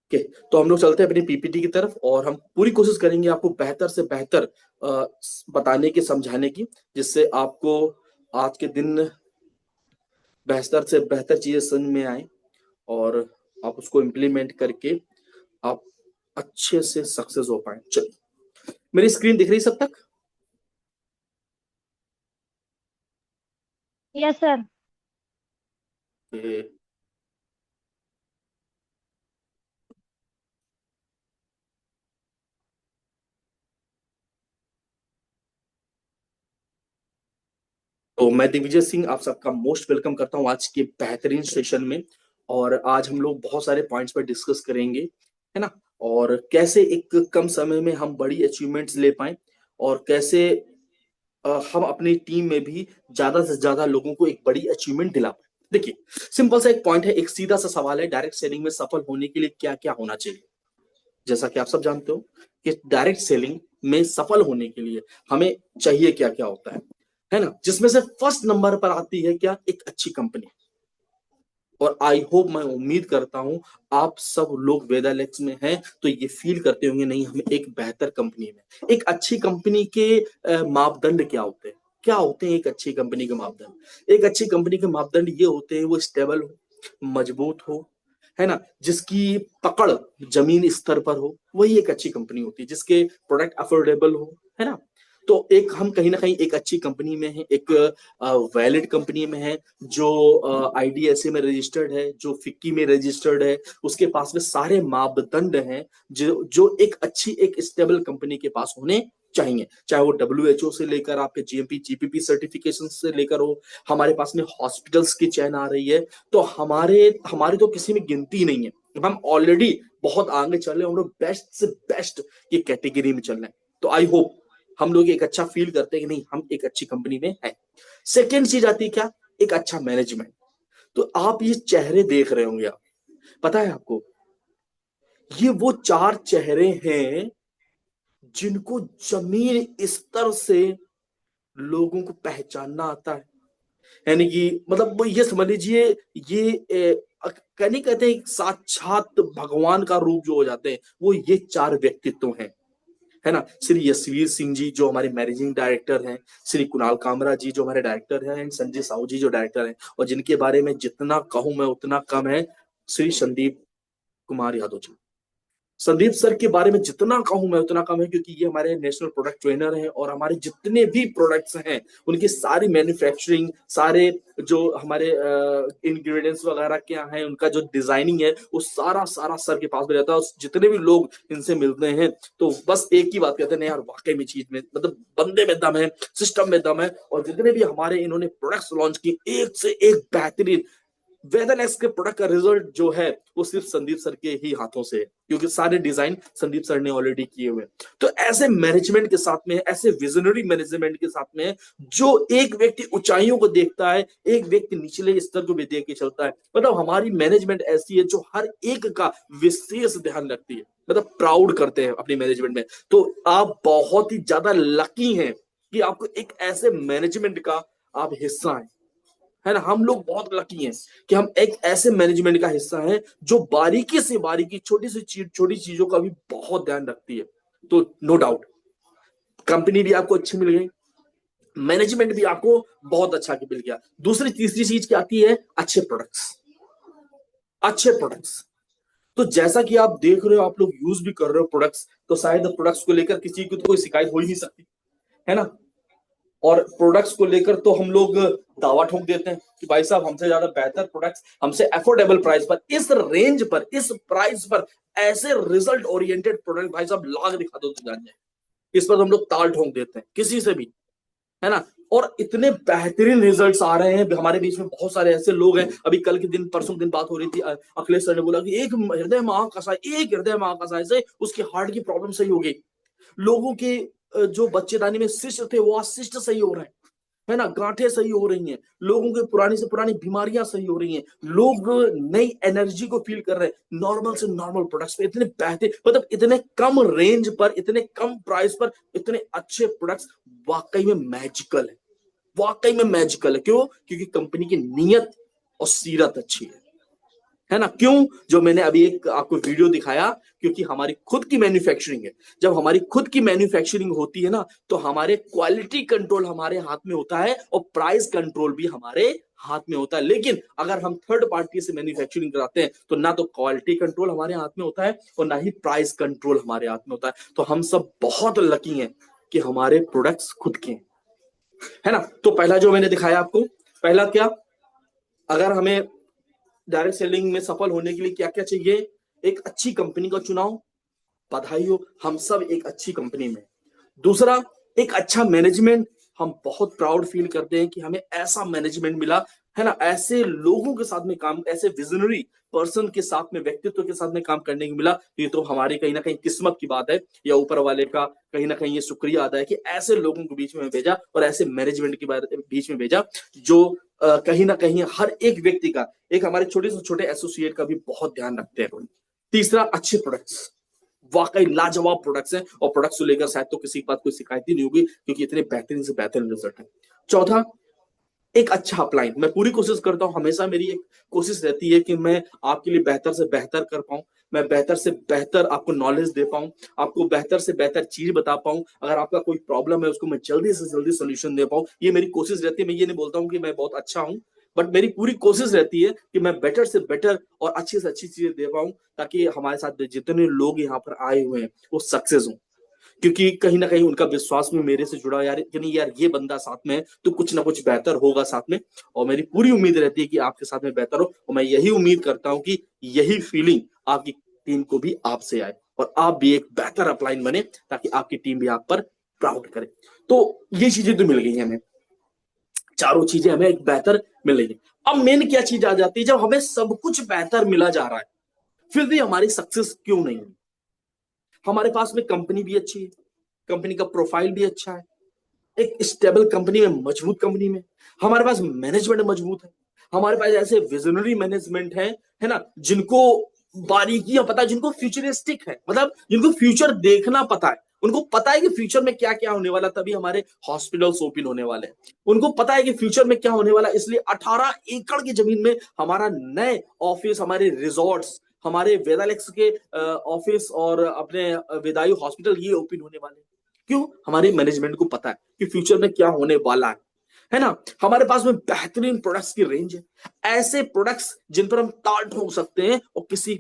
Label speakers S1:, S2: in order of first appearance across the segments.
S1: Okay, तो हम लोग चलते हैं अपनी पीपीटी की तरफ और हम पूरी कोशिश करेंगे आपको बेहतर से बेहतर बताने की, समझाने की, जिससे आपको आज के दिन बेहतर से बेहतर चीजें समझ में आए और आप उसको इम्प्लीमेंट करके आप अच्छे से सक्सेस हो पाए। चलिए, मेरी स्क्रीन दिख रही है सब तक?
S2: Yes sir.
S1: ये- तो मैं दिग्विजय सिंह आप सबका मोस्ट वेलकम करता हूँ आज के बेहतरीन सेशन में। और आज हम लोग बहुत सारे पॉइंट्स पर डिस्कस करेंगे, है ना। और कैसे एक कम समय में हम बड़ी अचीवमेंट्स ले पाए और कैसे हम अपनी टीम में भी ज्यादा से ज्यादा लोगों को एक बड़ी अचीवमेंट दिला पाए। देखिए, सिंपल सा एक पॉइंट है, एक सीधा सा सवाल है, डायरेक्ट सेलिंग में सफल होने के लिए क्या क्या होना चाहिए। जैसा कि आप सब जानते हो कि डायरेक्ट सेलिंग में सफल होने के लिए हमें चाहिए क्या क्या होता है ना। जिसमें से फर्स्ट नंबर पर आती है क्या, एक अच्छी कंपनी। और आई होप, मैं उम्मीद करता हूं आप सब लोग वेदालेक्स में हैं तो ये फील करते होंगे, नहीं हम एक बेहतर कंपनी में। एक अच्छी कंपनी के मापदंड क्या होते हैं? क्या होते हैं एक अच्छी कंपनी के मापदंड? एक अच्छी कंपनी के मापदंड ये होते हैं, वो स्टेबल हो, मजबूत हो, है ना, जिसकी पकड़ जमीन स्तर पर हो, वही एक अच्छी कंपनी होती है। जिसके प्रोडक्ट अफोर्डेबल हो, है ना। तो एक हम कहीं ना कहीं एक अच्छी कंपनी में है, एक वैलिड कंपनी में है, जो आईडीएसए में रजिस्टर्ड है, जो फिक्की में रजिस्टर्ड है, उसके पास में सारे मापदंड हैं जो जो एक अच्छी एक स्टेबल कंपनी के पास होने चाहिए। चाहे वो डब्ल्यूएचओ से लेकर आपके जीएमपी जीपीपी सर्टिफिकेशन से लेकर हो, हमारे पास में हॉस्पिटल्स की चैन आ रही है, तो हमारे हमारे तो किसी में गिनती नहीं है। हम ऑलरेडी बहुत आगे चल रहे हैं, हम लोग बेस्ट से बेस्ट ये कैटेगरी में चल रहे हैं। तो आई होप हम लोग एक अच्छा फील करते हैं कि नहीं हम एक अच्छी कंपनी में हैं। सेकेंड चीज आती है क्या, एक अच्छा मैनेजमेंट। तो आप ये चेहरे देख रहे होंगे, आप, पता है आपको, ये वो चार चेहरे हैं जिनको जमीन स्तर से लोगों को पहचानना आता है। यानी कि मतलब वो ये समझ लीजिए, ये कहने कहते हैं साक्षात भगवान का रूप जो हो जाते हैं, वो ये चार व्यक्तित्व हैं, है ना। श्री यशवीर सिंह जी जो हमारे मैनेजिंग डायरेक्टर हैं, श्री कुणाल कामरा जी जो हमारे डायरेक्टर हैं, एंड संजय साहू जी जो डायरेक्टर हैं, और जिनके बारे में जितना कहूं मैं उतना कम है, श्री संदीप कुमार यादव जी। संदीप सर के बारे में जितना कहूं मैं उतना कम है, क्योंकि ये हमारे नेशनल प्रोडक्ट ट्रेनर हैं और हमारे जितने भी प्रोडक्ट्स हैं उनकी सारी मैन्युफैक्चरिंग, सारे जो हमारे इंग्रेडिएंट्स वगैरह क्या हैं, उनका जो डिजाइनिंग है, वो सारा सारा सर के पास में रहता है। और जितने भी लोग इनसे मिलते हैं तो बस एक ही बात कहते हैं, नहीं यार वाकई में चीज में मतलब बंदे में दम है, सिस्टम में दम है। और जितने भी हमारे इन्होंने प्रोडक्ट्स लॉन्च किए, एक से एक बेहतरीन। वेदरनेस के प्रोडक्ट का रिजल्ट जो है वो सिर्फ संदीप सर के ही हाथों से है, क्योंकि सारे डिजाइन संदीप सर ने ऑलरेडी किए हुए। तो ऐसे मैनेजमेंट के साथ में, ऐसे विजनरी मैनेजमेंट के साथ में, जो एक व्यक्ति ऊंचाइयों को देखता है, एक व्यक्ति निचले स्तर को भी देख के चलता है। मतलब हमारी मैनेजमेंट ऐसी है जो हर एक का विशेष ध्यान रखती है, मतलब प्राउड करते हैं अपनी मैनेजमेंट में। तो आप बहुत ही ज्यादा लकी हैं कि आपको एक ऐसे मैनेजमेंट का आप हिस्सा हैं, है ना। हम लोग बहुत लकी हैं कि हम एक ऐसे मैनेजमेंट का हिस्सा हैं जो बारीकी से बारीकी, छोटी सी चीज, छोटी चीजों का भी बहुत ध्यान रखती है। तो नो डाउट कंपनी भी आपको अच्छी मिल गई, मैनेजमेंट भी आपको बहुत अच्छा मिल गया। दूसरी तीसरी चीज क्या आती है, अच्छे प्रोडक्ट्स। अच्छे प्रोडक्ट्स, तो जैसा कि आप देख रहे हो, आप लोग यूज भी कर रहे हो प्रोडक्ट्स, तो शायद प्रोडक्ट्स को लेकर किसी की तो कोई शिकायत हो ही नहीं सकती, है ना। और प्रोडक्ट्स को लेकर तो हम लोग दावा ठोक देते हैं कि भाई साहब हमसे ज्यादा बेहतर प्रोडक्ट्स, हमसे अफोर्डेबल प्राइस पर, इस रेंज पर, इस प्राइस पर ऐसे रिजल्ट ओरिएंटेड प्रोडक्ट भाई साहब लाख दिखा दो तो जान जाए, इस पर तो हम लोग ताल ठोक देते हैं किसी से भी, है ना। और इतने बेहतरीन रिजल्ट्स आ रहे हैं, हमारे बीच में बहुत सारे ऐसे लोग हैं। अभी कल के दिन, परसों दिन बात हो रही थी, अखिलेश सर ने बोला कि एक हृदय महाकसाई, एक हृदय महाकसाई से उसकी हार्ट की प्रॉब्लम सही हो गई। लोगों के जो बच्चेदानी में शिष्ट थे वो आज शिष्ट सही हो रहे हैं, है ना। गांठें सही हो रही हैं, लोगों के पुरानी से पुरानी बीमारियां सही हो रही हैं, लोग नई एनर्जी को फील कर रहे हैं नॉर्मल से नॉर्मल प्रोडक्ट्स पे। इतने बेहतर, मतलब इतने कम रेंज पर, इतने कम प्राइस पर इतने अच्छे प्रोडक्ट्स, वाकई में मैजिकल है। वाकई में मैजिकल है, क्यों? क्योंकि कंपनी की नीयत और सीरत अच्छी है। है ना? क्यों? जो मैंने अभी एक आपको वीडियो दिखाया, क्योंकि हमारी खुद की मैन्युफैक्चरिंग है। जब हमारी खुद की मैन्युफैक्चरिंग होती है ना, तो हमारे क्वालिटी कंट्रोल हमारे हाथ में होता है और प्राइस कंट्रोल भी हमारे हाथ में होता है। लेकिन अगर हम थर्ड पार्टी से मैन्युफैक्चरिंग कराते हैं तो ना तो क्वालिटी कंट्रोल हमारे हाथ में होता है और ना ही प्राइस कंट्रोल हमारे हाथ में होता है। तो हम सब बहुत लकी हैं कि हमारे प्रोडक्ट्स खुद के हैं, है ना? तो पहला जो मैंने दिखाया आपको, पहला क्या, अगर हमें डायरेक्ट सेलिंग में सफल होने के लिए क्या क्या चाहिए? एक अच्छी कंपनी का चुनाव, बधाई हो, हम सब एक अच्छी कंपनी में। दूसरा, एक अच्छा मैनेजमेंट, हम बहुत प्राउड फील करते हैं कि हमें ऐसा मैनेजमेंट मिला, है ना? ऐसे लोगों के साथ में काम, ऐसे विजनरी पर्सन के साथ में, व्यक्तित्व के साथ में काम करने को मिला। ये तो हमारी कहीं ना कहीं किस्मत की बात है, या ऊपर वाले का कहीं ना कहीं ये शुक्रिया अदा है कि ऐसे लोगों को बीच में भेजा और ऐसे मैनेजमेंट के बीच में भेजा, जो कहीं ना कहीं हर एक व्यक्ति का, एक हमारे छोटे से छोटे एसोसिएट का भी बहुत ध्यान रखते हैं। तीसरा, अच्छे प्रोडक्ट्स, वाकई लाजवाब प्रोडक्ट्स हैं, और प्रोडक्ट्स को लेकर शायद तो किसी के पास कोई शिकायत ही नहीं होगी, क्योंकि इतने बेहतरीन से बेहतरीन रिजल्ट है। चौथा, एक अच्छा अपलाइन। मैं पूरी कोशिश करता हूं, हमेशा मेरी एक कोशिश रहती है कि मैं आपके लिए बेहतर से बेहतर कर पाऊं, मैं बेहतर से बेहतर आपको नॉलेज दे पाऊं, आपको बेहतर से बेहतर चीज बता पाऊं, अगर आपका कोई प्रॉब्लम है उसको मैं जल्दी से जल्दी सोल्यूशन दे पाऊं। ये मेरी कोशिश रहती है। मैं ये नहीं बोलता हूं कि मैं बहुत अच्छा हूं, बट मेरी पूरी कोशिश रहती है कि मैं बेटर से बेटर और अच्छी से अच्छी चीजें दे पाऊं, ताकि हमारे साथ जितने लोग यहाँ पर आए हुए हैं वो सक्सेस हों। क्योंकि कहीं ना कहीं उनका विश्वास भी मेरे से जुड़ा, यार कि नहीं यार, ये बंदा साथ में है तो कुछ ना कुछ बेहतर होगा साथ में। और मेरी पूरी उम्मीद रहती है कि आपके साथ में बेहतर हो, और मैं यही उम्मीद करता हूं कि यही फीलिंग आपकी टीम को भी आपसे आए और आप भी एक बेहतर अपलाइन बने, ताकि आपकी टीम भी आप पर प्राउड करे। तो ये चीजें तो मिल गई हमें, चारों चीजें हमें एक बेहतर मिल रही है। अब मेन क्या चीज आ जाती है, जब हमें सब कुछ बेहतर मिला जा रहा है फिर भी हमारी सक्सेस क्यों नहीं हुई? हमारे पास में कंपनी भी अच्छी है, कंपनी का प्रोफाइल भी अच्छा है, एक स्टेबल कंपनी में, मजबूत कंपनी में हमारे पास मैनेजमेंट मजबूत है, हमारे पास ऐसे विजनरी मैनेजमेंट है ना, जिनको बारीकियां पता है, जिनको फ्यूचरिस्टिक है, मतलब जिनको फ्यूचर देखना पता है, उनको पता है कि फ्यूचर में क्या क्या होने वाला, तभी हमारे हॉस्पिटल्स ओपन होने वाले हैं। उनको पता है कि फ्यूचर में क्या होने वाला, इसलिए 18 एकड़ की जमीन में हमारा नए ऑफिस, हमारे रिजॉर्ट्स, हमारे वेदालेक्स के ऑफिस और अपने वेदायु हॉस्पिटल ये ओपन होने वाले हैं। क्यों? हमारे मैनेजमेंट को पता है कि फ्यूचर में क्या होने वाला है ना? हमारे पास में बेहतरीन प्रोडक्ट्स की रेंज है, ऐसे प्रोडक्ट्स जिन पर हम ताल ठोक सकते हैं, और किसी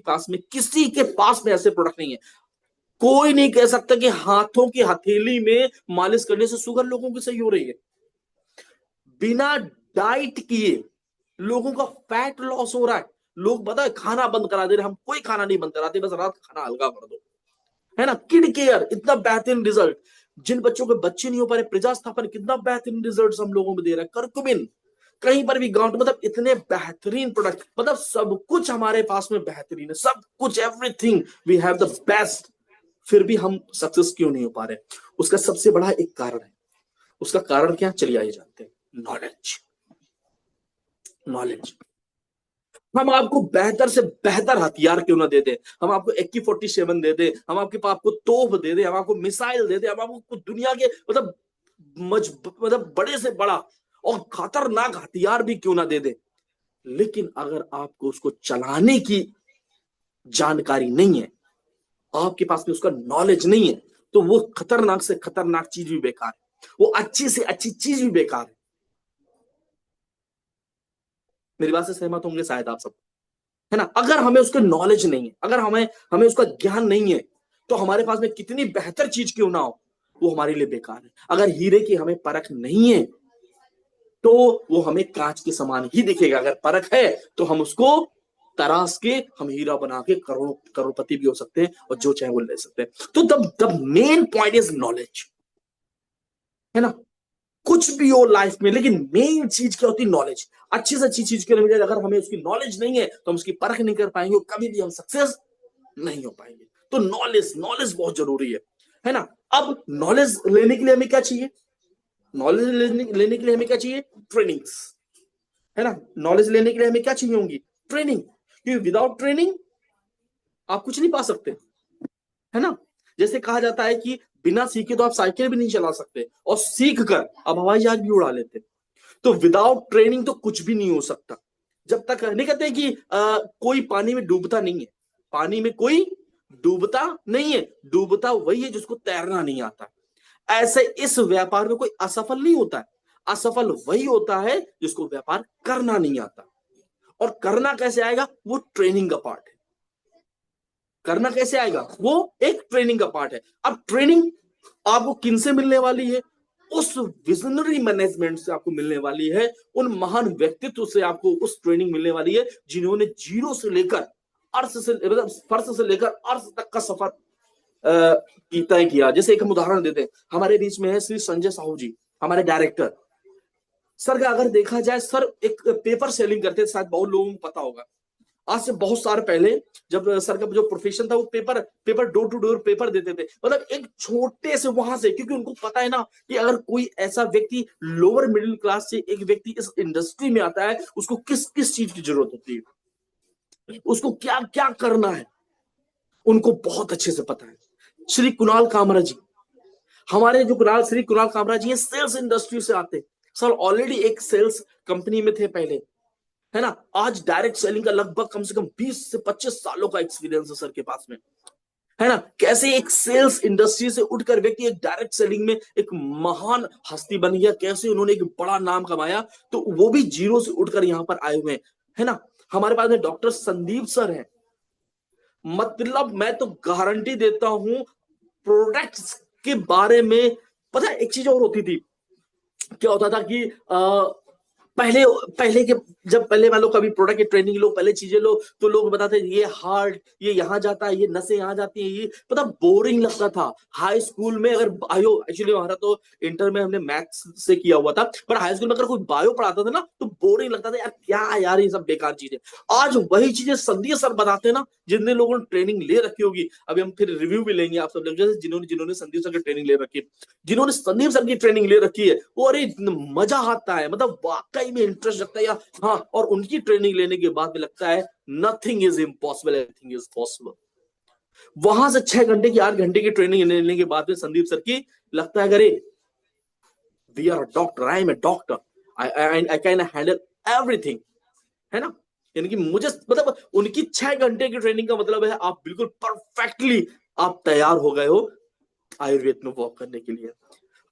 S1: के पास में ऐसे प्रोडक्ट नहीं है। कोई नहीं कह सकता कि हाथों की हथेली में मालिश करने से शुगर लोगों की सही हो रही है। बिना डाइट किए लोगों का फैट लॉस हो रहा है। लोग पता है खाना बंद करा दे रहे, हम कोई खाना नहीं बंद कराते, बस रात खाना हल्का कर दो, है ना? किड केयर, इतना बेहतरीन रिजल्ट। जिन बच्चों के बच्चे नहीं हो पा रहे, प्रजास्थापन, कितना बेहतरीन रिजल्ट हम लोगों में दे रहा है। करकुमिन, कहीं पर भी गांठ, मतलब इतने बेहतरीन प्रोडक्ट, मतलब सब कुछ हमारे पास में बेहतरीन है, सब कुछ, everything we have the best. फिर भी हम सक्सेस क्यों नहीं हो पा रहे? उसका सबसे बड़ा एक कारण है। उसका कारण क्या? चलिए आइए जानते हैं। नॉलेज। नॉलेज। हम आपको बेहतर से बेहतर हथियार क्यों ना दे दे, हम आपको AK-47 दे दे, हम आपको तोप दे दे, हम आपको मिसाइल दे दे, हम आपको दुनिया के मतलब मतलब बड़े से बड़ा और खतरनाक हथियार भी क्यों ना दे दे, लेकिन अगर आपको उसको चलाने की जानकारी नहीं है, आपके पास में उसका नॉलेज नहीं है, तो वो खतरनाक से खतरनाक चीज भी बेकार है, वो अच्छी से अच्छी चीज भी बेकार है। मेरी बात से सहमत होंगे शायद आप सब, है ना? अगर हमें उसका नॉलेज नहीं है, अगर हमें हमें उसका ज्ञान नहीं है, तो हमारे पास में कितनी बेहतर चीज क्यों ना हो, वो हमारे लिए बेकार है। अगर हीरे की हमें परख नहीं है, तो वो हमें कांच के समान ही दिखेगा। अगर परख है तो हम उसको तराश के, हम हीरा बना के करोड़पति भी हो सकते हैं, और जो चाहे वो ले सकते हैं। तो the main point is knowledge, है ना? कुछ भी हो लाइफ में, लेकिन मेन चीज क्या होती है? नॉलेज। अच्छी से अच्छी चीज के लिए अगर हमें उसकी नॉलेज नहीं है, तो हम उसकी परख नहीं कर पाएंगे, कभी भी हम सक्सेस नहीं हो पाएंगे। तो नॉलेज, नॉलेज बहुत जरूरी है ना? अब नॉलेज लेने के लिए हमें क्या चाहिए? नॉलेज लेने के लिए हमें क्या चाहिए? ट्रेनिंग्स, है ना? नॉलेज लेने के लिए हमें क्या चाहिए होंगी? ट्रेनिंग। क्योंकि विदाउट ट्रेनिंग आप कुछ नहीं पा सकते, है ना? जैसे कहा जाता है कि बिना सीखे तो आप साइकिल भी नहीं चला सकते, और सीख कर अब हवाई जहाज भी उड़ा लेते। तो विदाउट ट्रेनिंग तो कुछ भी नहीं हो सकता। जब तक नहीं कहते कि कोई पानी में डूबता नहीं है, पानी में कोई डूबता नहीं है, डूबता वही है जिसको तैरना नहीं आता। ऐसे इस व्यापार में कोई असफल नहीं होता है, असफल वही होता है जिसको व्यापार करना नहीं आता। और करना कैसे आएगा, वो ट्रेनिंग का पार्ट है। करना कैसे आएगा, वो एक ट्रेनिंग का पार्ट है। अब ट्रेनिंग आपको किन से मिलने वाली है, उस विजनरी मैनेजमेंट से आपको मिलने वाली है, उन महान व्यक्तित्व से आपको उस ट्रेनिंग मिलने वाली है जिन्होंने जीरो से लेकर अर्थ से मतलब स्पर्श से लेकर अर्थ तक का सफर तय किया। जैसे एक हम उदाहरण देते हैं, हमारे बीच में है श्री संजय साहू जी, हमारे डायरेक्टर। सर का अगर देखा जाए, सर एक पेपर सेलिंग करते थे, शायद बहुत लोगों को पता होगा। आज से बहुत साल पहले जब सर का जो प्रोफेशन था, वो paper door to door paper देते थे। मतलब एक छोटे से वहां से, क्योंकि उनको पता है ना कि अगर कोई ऐसा व्यक्ति लोअर मिडिल क्लास से एक व्यक्ति इस इंडस्ट्री में आता है, उसको किस किस चीज की जरूरत होती है, उसको क्या क्या करना है, उनको बहुत अच्छे से पता है। श्री कुणाल कामरा जी, हमारे जो श्री कुणाल कामरा जी सेल्स इंडस्ट्री से आते। सर ऑलरेडी एक सेल्स कंपनी में थे पहले, है ना। आज डायरेक्ट सेलिंग का लगभग कम से कम 20 से 25 सालों का एक्सपीरियंस है सर के पास में, है ना। कैसे एक सेल्स इंडस्ट्री से उठकर व्यक्ति एक डायरेक्ट सेलिंग में एक महान हस्ती बन गया, कैसे उन्होंने एक बड़ा नाम कमाया, तो वो भी जीरो से उठकर यहां पर आए हुए हैं, है ना। हमारे पास में डॉक्टर संदीप सर हैं। मतलब मैं तो गारंटी देता हूं, प्रोडक्ट्स के बारे में पता है। एक चीज और होती थी, क्या होता था कि पहले पहले के जब पहले वालों का भी प्रोडक्ट की ट्रेनिंग लो, पहले चीजें लो, तो लोग बताते ये हार्ड, ये यहाँ जाता है, ये नसें यहाँ जाती है, ये पता बोरिंग लगता था। हाई स्कूल में अगर बायो, एक्चुअली हमारा तो इंटर में हमने मैथ्स से किया हुआ था, पर हाई स्कूल में अगर कोई बायो पढ़ाता था ना, तो बोरिंग लगता था, यार क्या यार ये सब बेकार चीजें। आज वही चीजें संदीप सर बताते हैं ना, जितने लोगों ने ट्रेनिंग ले रखी होगी। अभी हम फिर रिव्यू भी लेंगे आप सब लोग, जैसे जिन्होंने जिन्होंने संदीप सर की ट्रेनिंग ले रखी है, जिन्होंने संदीप सर की ट्रेनिंग ले रखी है, वो अरे मजा आता है, मतलब वाकई में इंटरेस्ट लगता है यार। हाँ, और उनकी ट्रेनिंग लेने के बाद में लगता है nothing is impossible, everything is possible. वहां से 6 घंटे की 8 घंटे की ट्रेनिंग लेने के बाद में संदीप सर की लगता है, अरे we are a doctor, I am a doctor, I can handle everything, है ना। यानी कि मुझे मतलब उनकी 6 घंटे की ट्रेनिंग का मतलब है आप बिल्कुल परफेक्टली आप तैयार हो गए हो आयुर्वेद में वॉक करने के लिए।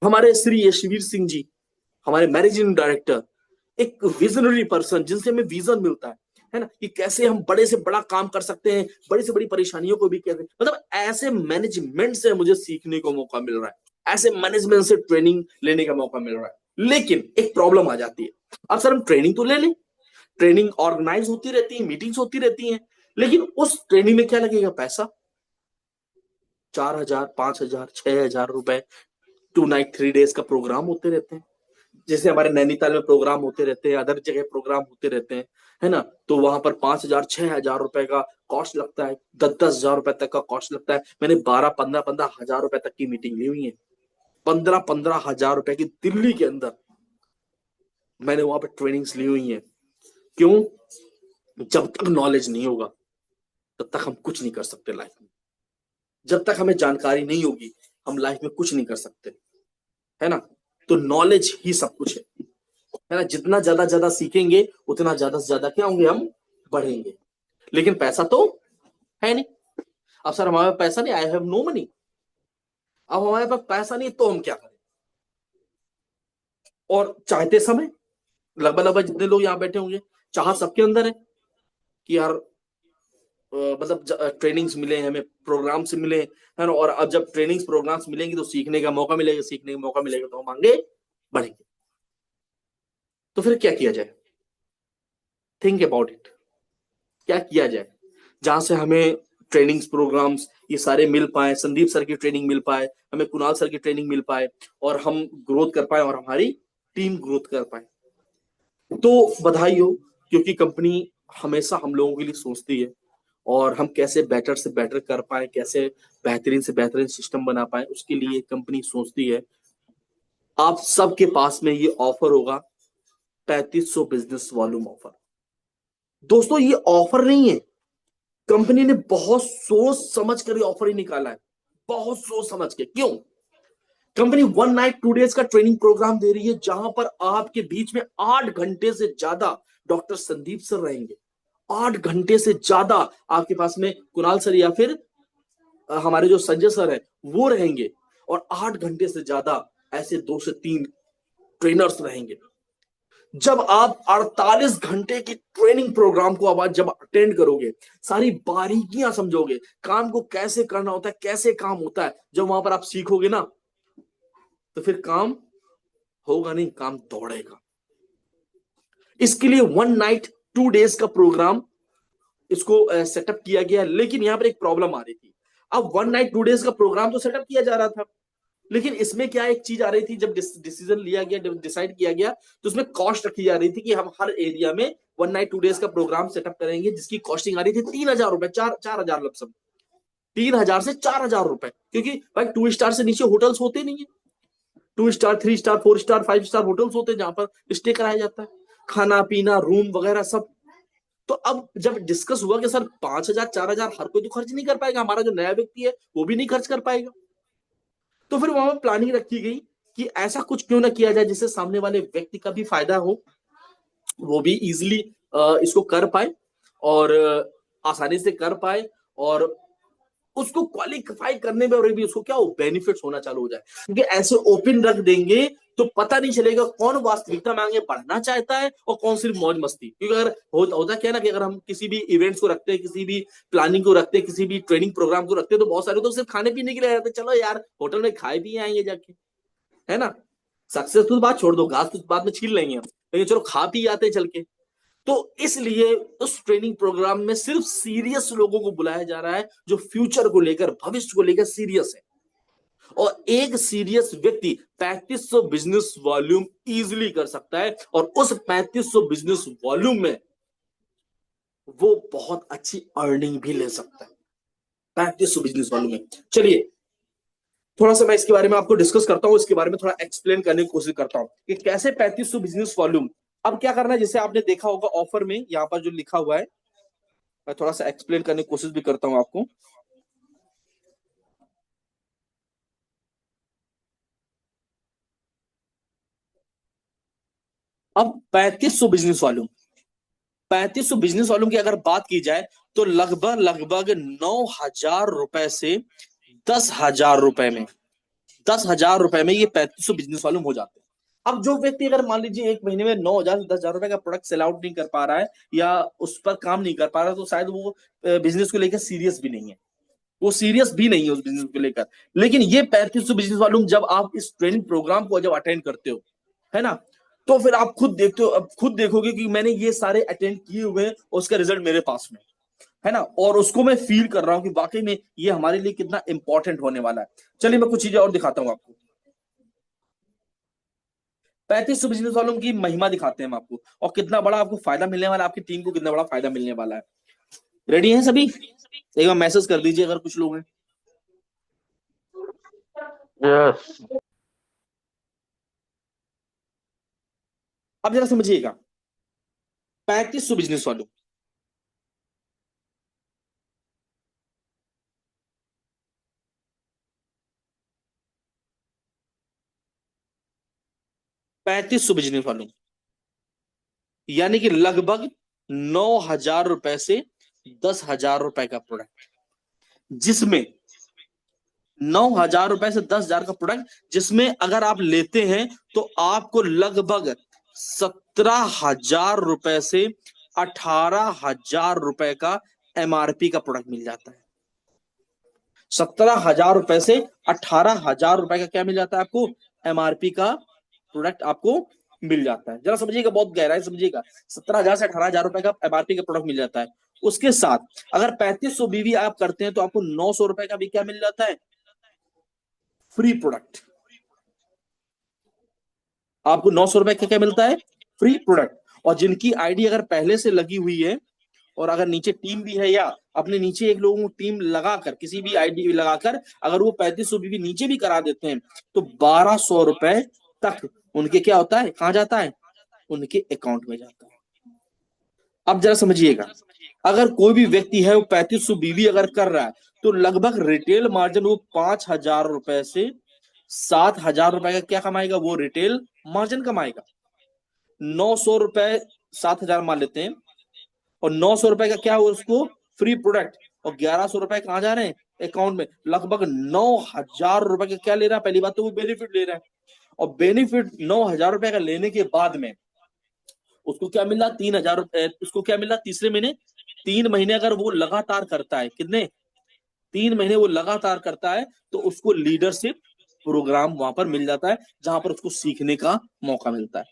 S1: हमारे श्री यशवीर सिंह जी, हमारे मैनेजिंग डायरेक्टर, एक विजनरी पर्सन जिनसे हमें विजन मिलता है ना, कि कैसे हम बड़े से बड़ा काम कर सकते हैं, बड़ी से बड़ी परेशानियों को भी कैसे, मतलब ऐसे मैनेजमेंट से मुझे सीखने को मौका मिल रहा है, ऐसे मैनेजमेंट से ट्रेनिंग लेने का मौका मिल रहा है। लेकिन एक प्रॉब्लम आ जाती है, अब सर हम ट्रेनिंग तो ले लें, ट्रेनिंग ऑर्गेनाइज होती रहती है, मीटिंग्स होती रहती हैं, लेकिन उस ट्रेनिंग में क्या लगेगा, पैसा। 4,000, 5,000, 6,000 रुपए, 2 नाइट 3 डेज का प्रोग्राम होते रहते हैं। जैसे हमारे नैनीताल में प्रोग्राम होते रहते हैं, अदर जगह प्रोग्राम होते रहते हैं, है ना। तो वहां पर 5,000, 6,000 रुपए का कॉस्ट लगता है, 10-10 हजार रुपए तक का कॉस्ट लगता है। मैंने 12-15 हजार रुपए तक की मीटिंग ली हुई है, 15-15 हजार रुपए की दिल्ली के अंदर मैंने वहां पर ट्रेनिंग्स ली हुई है। क्यों? जब तक नॉलेज नहीं होगा तब तक हम कुछ नहीं कर सकते लाइफ में। जब तक हमें जानकारी नहीं होगी हम लाइफ में कुछ नहीं कर सकते, है ना। तो नॉलेज ही सब कुछ है ना। जितना ज्यादा ज्यादा सीखेंगे उतना ज्यादा से ज्यादा क्या होंगे, हम बढ़ेंगे। लेकिन पैसा तो है नहीं। अब सर हमारे पास पैसा नहीं, आई हैव नो मनी। अब हमारे पास पैसा नहीं तो हम क्या करें। और चाहते समय लगभग लगभग जितने लोग यहाँ बैठे होंगे, चाह सबके अंदर है कि यार मतलब ट्रेनिंग्स मिले हमें, प्रोग्राम्स मिले, है ना। और अब जब ट्रेनिंग्स प्रोग्राम्स मिलेंगे तो सीखने का मौका मिलेगा, सीखने का मौका मिलेगा तो हम आगे बढ़ेंगे। तो फिर क्या किया जाए, थिंक अबाउट इट। क्या किया जाए जहां से हमें ट्रेनिंग्स प्रोग्राम्स ये सारे मिल पाए, संदीप सर की ट्रेनिंग मिल पाए, हमें कुणाल सर की ट्रेनिंग मिल पाए, और हम ग्रोथ कर पाए और हमारी टीम ग्रोथ कर पाए। तो बधाई हो, क्योंकि कंपनी हमेशा हम लोगों के लिए सोचती है, और हम कैसे बेटर से बेटर कर पाए, कैसे बेहतरीन से बेहतरीन सिस्टम बना पाए, उसके लिए कंपनी सोचती है। आप सबके पास में ये ऑफर होगा, 3500 बिजनेस वॉल्यूम ऑफर। दोस्तों ये ऑफर नहीं है, कंपनी ने बहुत सोच समझ कर ये ऑफर ही निकाला है, बहुत सोच समझ के। क्यों? कंपनी 1 नाइट 2 डेज का ट्रेनिंग प्रोग्राम दे रही है, जहां पर आपके बीच में 8 घंटे से ज्यादा डॉक्टर संदीप सर रहेंगे। 8 घंटे से ज्यादा आपके पास में कुणाल सर या फिर हमारे जो संजय सर है वो रहेंगे, और 8 घंटे से ज्यादा ऐसे 2 से 3 ट्रेनर्स रहेंगे। जब आप 48 घंटे की ट्रेनिंग प्रोग्राम को अब जब अटेंड करोगे, सारी बारीकियां समझोगे, काम को कैसे करना होता है, कैसे काम होता है, जब वहां पर आप सीखोगे ना, तो फिर काम होगा नहीं, काम दौड़ेगा। इसके लिए 1 नाइट 2 डेज का प्रोग्राम इसको सेटअप किया गया। लेकिन यहां पर एक प्रॉब्लम आ रही थी। अब 1 नाइट 2 डेज का प्रोग्राम तो सेटअप किया जा रहा था, लेकिन इसमें क्या एक चीज आ रही थी, जब डिसीजन लिया गया, जब डिसाइड किया गया, तो उसमें कॉस्ट रखी जा रही थी कि हम हर एरिया में 1 नाइट 2 डेज का प्रोग्राम सेटअप करेंगे, जिसकी कॉस्टिंग आ रही थी 3,000 रुपए, 4,000 लमसम, 3,000 से 4,000 रुपए। क्योंकि भाई 2 स्टार से नीचे होटल्स होते नहीं है। 2 star 3 star 4 star 5 star hotels होते हैं जहां पर स्टे कराया जाता है, खाना पीना रूम वगैरह सब। तो अब जब डिस्कस हुआ कि सर 5,000 4,000 हर कोई तो खर्च नहीं कर पाएगा, हमारा जो नया व्यक्ति है वो भी नहीं खर्च कर पाएगा। तो फिर वहां पर प्लानिंग रखी गई कि ऐसा कुछ क्यों ना किया जाए जिससे सामने वाले व्यक्ति का भी फायदा हो, वो भी इजिली इसको कर पाए, और आसानी से कर पाए, और उसको क्वालिफाई करने में और भी उसको क्या हो बेनिफिट्स होना चालू हो जाए। क्योंकि ऐसे ओपन रख देंगे तो पता नहीं चलेगा कौन वास्तविकता में आगे बढ़ना चाहता है और कौन सिर्फ मौज मस्ती। क्योंकि अगर होता क्या है ना, कि अगर हम किसी भी इवेंट्स को रखते हैं, किसी भी प्लानिंग को रखते हैं, किसी भी ट्रेनिंग प्रोग्राम को रखते हैं, तो बहुत सारे तो सिर्फ खाने पीने के लिए रहते हैं, चलो यार होटल में खाए भी आएंगे जाके, है ना। सक्सेसफुल बात छोड़ दो, घास तो बाद में छील लेंगे हम, लेकिन चलो खा पी आते हैं चल के। तो इसलिए उस ट्रेनिंग प्रोग्राम में सिर्फ सीरियस लोगों को बुलाया जा रहा है, जो फ्यूचर को लेकर, भविष्य को लेकर सीरियस है। और एक सीरियस व्यक्ति 3500 बिजनेस वॉल्यूम इजिली कर सकता है, और उस 3500 बिजनेस वॉल्यूम में वो बहुत अच्छी अर्निंग भी ले सकता है, 3500 बिजनेस वॉल्यूम में। चलिए थोड़ा सा मैं इसके बारे में आपको डिस्कस करता हूं, इसके बारे में थोड़ा एक्सप्लेन करने की कोशिश करता हूं कि कैसे 3500 बिजनेस वॉल्यूम। अब क्या करना है, जैसे आपने देखा होगा ऑफर में यहां पर जो लिखा हुआ है, मैं थोड़ा सा एक्सप्लेन करने की कोशिश भी करता हूं आपको। अब 3500 बिजनेस वॉल्यूम की अगर बात की जाए, तो लगभग लगभग 9,000 रुपए से 10,000 रुपए में, 10,000 रुपए में ये 3500 बिजनेस वॉल्यूम हो जाते हैं। अब जो व्यक्ति अगर मान लीजिए एक महीने में 9,000 से 10,000 रुपए का प्रोडक्ट सेल आउट नहीं कर पा रहा है, या उस पर काम नहीं कर पा रहा है, तो शायद वो बिजनेस को लेकर सीरियस भी नहीं है, वो सीरियस भी नहीं है उस बिजनेस को लेकर। लेकिन ये 3500 बिजनेस वॉल्यूम जब आप इस ट्रेनिंग प्रोग्राम को जब अटेंड करते हो, है ना, तो फिर आप खुद देखते हो, अब खुद देखोगे कि मैंने ये सारे अटेंड किए हुए हैं और उसका रिजल्ट मेरे पास में है ना, और उसको मैं फील कर रहा हूं कि वाकई में ये हमारे लिए कितना इंपॉर्टेंट होने वाला है। चलिए मैं कुछ चीजें और दिखाता हूं आपको। 3500 बिजनेस वालों की महिमा दिखाते हैं हम आपको, और कितना बड़ा आपको फायदा मिलने वाला है, आपकी टीम को कितना बड़ा फायदा मिलने वाला है। रेडी हैं सभी? एक बार मैसेज कर दीजिए अगर कुछ लोग हैं।
S2: यस।
S1: अब जरा समझिएगा, 3500 बिजनेस वालों, 3500 बिजनेस वालों, यानी कि लगभग 9,000 रुपए से 10,000 रुपए का प्रोडक्ट, जिसमें 9,000 रुपए से 10,000 का प्रोडक्ट, जिसमें अगर आप लेते हैं तो आपको लगभग 17,000 रुपए से 18,000 रुपए का एमआरपी का प्रोडक्ट मिल जाता है। 17,000 रुपए से 18,000 रुपए का क्या मिल जाता है आपको? एमआरपी का प्रोडक्ट आपको मिल जाता है। जरा समझिएगा, बहुत गहराई समझिएगा, 17,000 से 18,000 रुपए का एमआरपी का प्रोडक्ट मिल जाता है। उसके साथ अगर 3500 बीवी आप करते हैं तो आपको 900 रुपए का भी क्या मिल जाता है? Free product. आपको 900 रुपए का क्या मिलता है? Free product. और जिनकी आईडी अगर पहले से लगी हुई है, और अगर नीचे टीम भी है, या अपने नीचे एक लोगों को टीम लगाकर, किसी भी आईडी लगाकर अगर वो 3500 बीवी नीचे भी करा देते हैं, तो 1,200 रुपए तक उनके क्या होता है, कहां जाता है? उनके अकाउंट में जाता है। अब जरा समझिएगा, अगर कोई भी व्यक्ति है वो 3500 बीवी अगर कर रहा है, तो लगभग रिटेल मार्जिन वो 5,000 रुपए से 7,000 रुपए का क्या कमाएगा? वो रिटेल मार्जिन कमाएगा। 900 रुपए 7,000 मान लेते हैं, और 900 रुपए का क्या हुआ उसको फ्री प्रोडक्ट, और 1100 रुपए कहाँ जा रहे हैं अकाउंट में, लगभग 9,000 रुपए का क्या ले रहा है, पहली बात तो वो बेनिफिट ले रहा है, और बेनिफिट 9,000 रुपए का लेने के बाद में उसको क्या मिला, 3,000 रुपए, उसको क्या मिला तीसरे महीने, 3 महीने अगर वो लगातार करता है, कितने, 3 महीने वो लगातार करता है, तो उसको लीडरशिप प्रोग्राम वहां पर मिल जाता है, जहां पर उसको सीखने का मौका मिलता है।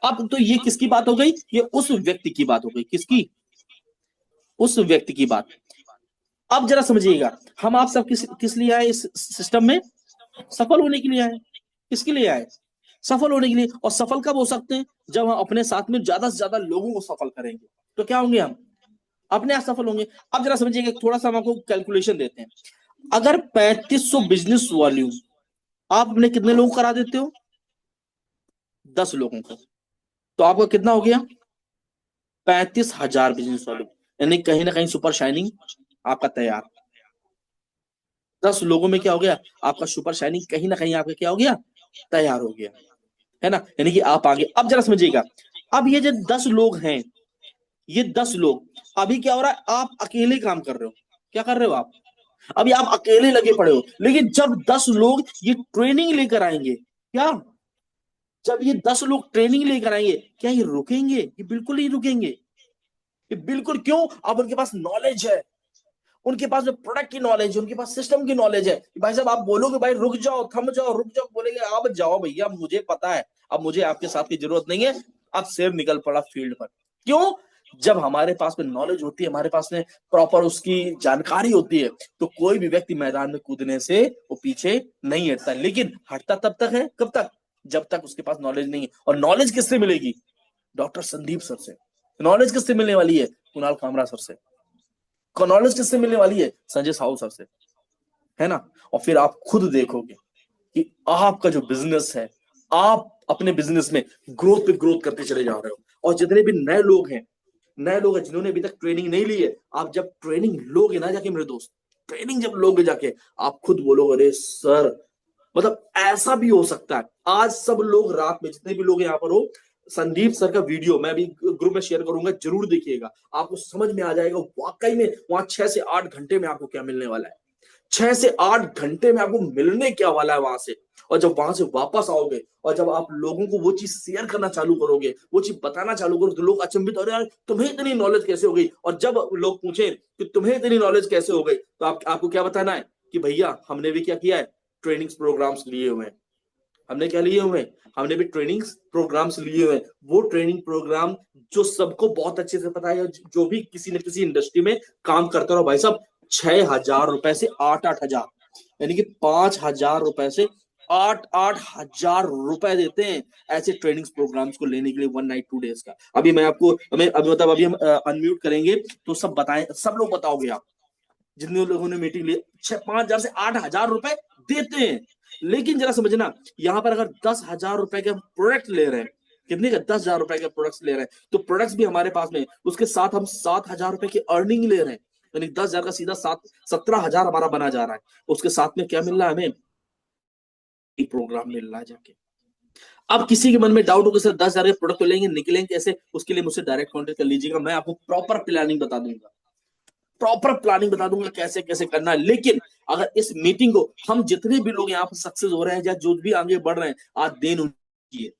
S1: अब तो ये किसकी बात हो गई, ये उस व्यक्ति की बात हो गई, किसकी, उस व्यक्ति की बात। अब जरा समझिएगा, हम आप सब किस लिए आए इस सिस्टम में, सफल होने के लिए आए, किसके लिए आए, सफल होने के लिए। और सफल कब हो सकते हैं, जब हम अपने साथ में ज्यादा से ज्यादा लोगों को सफल करेंगे, तो क्या होंगे हम, अपने आप सफल होंगे। अब जरा समझिएगा, थोड़ा सा हम आपको कैलकुलेशन देते हैं। अगर 3500 बिजनेस वॉल्यूम आप अपने कितने लोगों को करा देते हो, 10 लोगों को, तो आपका कितना हो गया, 35,000 बिजनेस वॉल्यूम, यानी कहीं ना कहीं सुपर शाइनिंग आपका तैयार। 10 लोगों में क्या हो गया, आपका सुपर शाइनिंग कहीं ना कहीं आपका क्या हो गया, तैयार हो गया, है ना, यानी कि आप आगे। अब जरा समझिएगा, अब ये जो 10 लोग हैं, ये 10 लोग, अभी क्या हो रहा है, आप अकेले काम कर रहे हो, क्या कर रहे हो आप, अभी आप अकेले लगे पड़े हो। लेकिन जब 10 लोग ये ट्रेनिंग लेकर आएंगे, क्या, जब ये 10 लोग ट्रेनिंग लेकर आएंगे, क्या ये रुकेंगे, ये बिल्कुल नहीं रुकेंगे, ये बिल्कुल, क्यों, अब उनके पास नॉलेज है, उनके पास जो प्रोडक्ट की नॉलेज है, उनके पास सिस्टम की नॉलेज है। भाई साहब आप बोलोगे भाई रुक जाओ, थम जाओ, रुक जाओ, बोलेंगे आप जाओ भैया, मुझे पता है, अब मुझे आपके साथ की जरूरत नहीं है, अब शेर निकल पड़ा फील्ड पर। क्यों, जब हमारे पास में नॉलेज होती है, हमारे पास में प्रॉपर उसकी जानकारी होती है, तो कोई भी व्यक्ति मैदान में कूदने से वो पीछे नहीं हटता। लेकिन हटता तब तक है, कब तक, जब तक उसके पास नॉलेज नहीं है। और नॉलेज किससे मिलेगी, डॉक्टर संदीप सर से। नॉलेज किससे मिलने वाली है, कुणाल कामरा सर से। नॉलेज किससे मिलने वाली है, संजय साहू सर से, है ना। और फिर आप खुद देखोगे कि आपका जो बिजनेस है, आप अपने बिजनेस में ग्रोथ पे ग्रोथ करते चले जा रहे हो। और जितने भी नए लोग हैं जिन्होंने अभी तक ट्रेनिंग नहीं ली है, आप जब ट्रेनिंग लोगे ना जाके मेरे दोस्त, ट्रेनिंग जब लोगे जाके, आप खुद बोलोगे अरे सर, मतलब ऐसा भी हो सकता है। आज सब लोग रात में जितने भी लोग यहाँ पर हो, संदीप सर का वीडियो मैं अभी ग्रुप में शेयर करूंगा, जरूर देखिएगा, आपको समझ में आ जाएगा वाकई में वहां 6 से 8 घंटे में आपको क्या मिलने वाला है, 6 से 8 घंटे में आपको मिलने क्या वाला है वहां से। और जब वहां से वापस आओगे, और जब आप लोगों को वो चीज शेयर करना चालू करोगे, वो चीज बताना चालू करोगे, तो लोग अचंभित, अरे यार तुम्हें इतनी नॉलेज कैसे हो गई। और जब लोग पूछे कि तुम्हें इतनी नॉलेज कैसे हो गई, तो आपको क्या बताना है कि भैया हमने भी क्या किया है, ट्रेनिंग्स प्रोग्राम्स लिए हुए हैं। हमने क्या लिए हुए हैं, हमने भी ट्रेनिंग्स प्रोग्राम्स लिए हुए हैं। वो ट्रेनिंग प्रोग्राम जो सबको बहुत अच्छे से पता है, जो भी किसी न किसी इंडस्ट्री में काम करता रहो भाई साहब, 6,000 रुपए से 8,000 यानी कि 5,000 रुपए से 8,000 रुपए देते हैं ऐसे ट्रेनिंग प्रोग्राम्स को लेने के लिए, 1 नाइट 2 डेज का। अभी मैं आपको, अभी मतलब अभी हम अनम्यूट करेंगे, तो सब बताएं, सब लोग बताओगे आप, जितने लोगों ने मीटिंग ली, 5,000 से 8,000 रुपए देते हैं। लेकिन जरा समझना, यहां पर अगर 10,000 रुपए के हम प्रोडक्ट ले रहे हैं, कितने का, 10,000 रुपए के प्रोडक्ट्स ले रहे हैं, तो प्रोडक्ट्स भी हमारे पास में, उसके साथ हम 7,000 रुपए की अर्निंग ले रहे हैं, यानी 10,000 का सीधा 17,000 हमारा बना जा रहा है। उसके साथ में क्या मिल रहा है हमें, एक प्रोग्राम मिल रहा है जाके। अब किसी के मन में डाउट होगा सर 10,000 के प्रोडक्ट तो लेंगे, निकलेंगे कैसे, उसके लिए मुझसे डायरेक्ट कॉन्टेक्ट कर लीजिएगा, मैं आपको प्रॉपर प्लानिंग बता दूंगा, प्रॉपर प्लानिंग बता दूंगा कैसे कैसे करना है। लेकिन अगर इस मीटिंग को हम जितने भी लोग यहाँ पर सक्सेस हो रहे हैं या जो भी आगे बढ़ रहे हैं, आज देन उनकी है।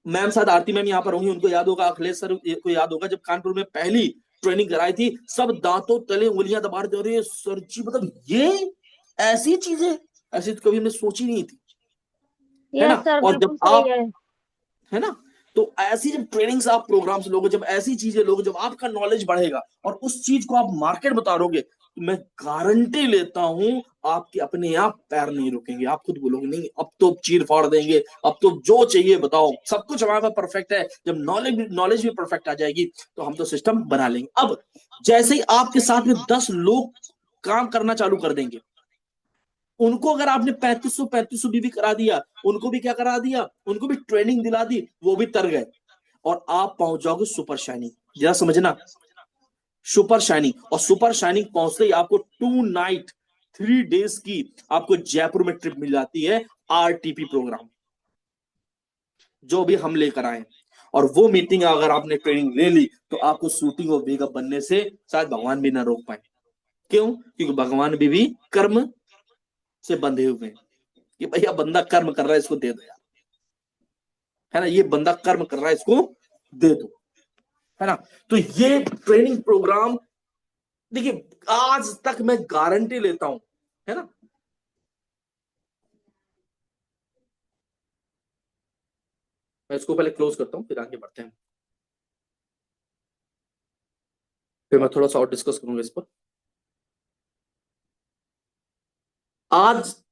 S1: मैम साथ आरती मैम यहाँ पर होंगी, उनको याद होगा, अखिलेश सर को याद होगा, जब कानपुर में पहली ट्रेनिंग कराई थी, सब दांतों तले उंगलियां दबा रहे थे, अरे सर जी मतलब ये ऐसी चीजें, ऐसी तो कभी हमने सोची नहीं थी, है ना।
S2: यस सर,
S1: और जब
S2: बिल्कुल सही
S1: आप,
S2: है।
S1: है ना, तो ऐसी जब ट्रेनिंग्स आप प्रोग्राम्स लोगे, जब ऐसी चीजें लोगे, जब आपका नॉलेज बढ़ेगा और उस चीज को आप मार्केट में उतारोगे, तो मैं गारंटी लेता हूं आपके अपने आप पैर नहीं रुकेंगे। आप खुद बोलोगे नहीं अब तो चीर फाड़ देंगे, अब तो जो चाहिए बताओ, सब कुछ हमारे पास परफेक्ट है। जब नॉलेज भी परफेक्ट आ जाएगी, तो हम तो सिस्टम बना लेंगे। अब जैसे ही आपके साथ में 10 लोग काम करना चालू कर देंगे, उनको अगर आपने 3500 भी करा दिया, उनको भी क्या करा दिया, उनको भी ट्रेनिंग दिला दी, वो भी तर गए, और आप पहुंच जाओगे सुपर शाइनिंग। जरा समझना, सुपर शाइनिंग, और सुपर शाइनिंग पहुंचते ही आपको 2 नाइट 3 डेज की आपको जयपुर में ट्रिप मिल जाती है, आरटीपी प्रोग्राम जो भी हम लेकर आए। और वो मीटिंग अगर आपने ट्रेनिंग ले ली तो आपको शूटिंग और बेगअप बनने से शायद भगवान भी ना रोक पाए। क्यों? क्योंकि भगवान भी कर्म से बंधे हुए हैं कि भैया बंदा कर्म कर रहा है, इसको दे दो यार, है ना, ये बंदा कर्म कर रहा है, इसको दे दो, है ना। तो ये ट्रेनिंग प्रोग्राम, देखिए, आज तक मैं गारंटी लेता हूं, है ना। मैं इसको पहले क्लोज करता हूं, फिर आगे बढ़ते हैं, फिर मैं थोड़ा सा और डिस्कस करूंगा इस पर। आज